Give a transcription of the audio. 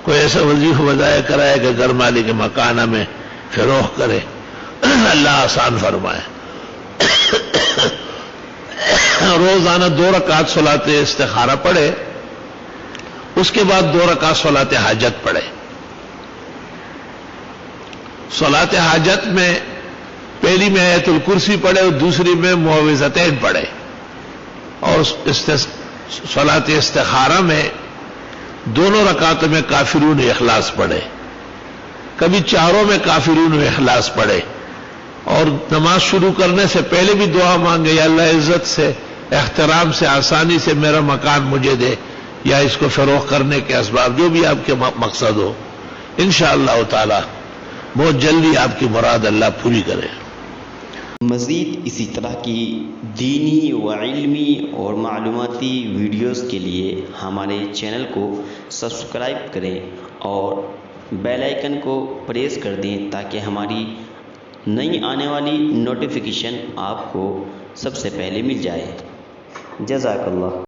کوئی ایسا وظیفہ بتایا کرائے کہ گھر مالک مکانہ میں فروخت کرے، اللہ آسان فرمائے۔ روزانہ 2 رکعت صلاۃ استخارہ پڑھے، اس کے بعد 2 رکعت صلاۃ حاجت پڑھے۔ صلاۃ حاجت میں پہلی میں آیت الکرسی پڑھے اور دوسری میں معوذتین پڑھے، اور صلاۃ استخارہ میں دونوں رکعتوں میں کافرون اخلاص پڑھے، کبھی چاروں میں کافرون اخلاص پڑھے، اور نماز شروع کرنے سے پہلے بھی دعا مانگے، یا اللہ عزت سے، احترام سے، آسانی سے میرا مکان مجھے دے، یا اس کو فروخت کرنے کے اسباب، جو بھی آپ کے مقصد ہو، انشاءاللہ تعالی بہت جلدی آپ کی مراد اللہ پوری کرے۔ مزید اسی طرح کی دینی و علمی اور معلوماتی ویڈیوز کے لیے ہمارے چینل کو سبسکرائب کریں اور بیل آئیکن کو پریس کر دیں تاکہ ہماری نئی آنے والی نوٹیفیکیشن آپ کو سب سے پہلے مل جائے۔ جزاک اللہ۔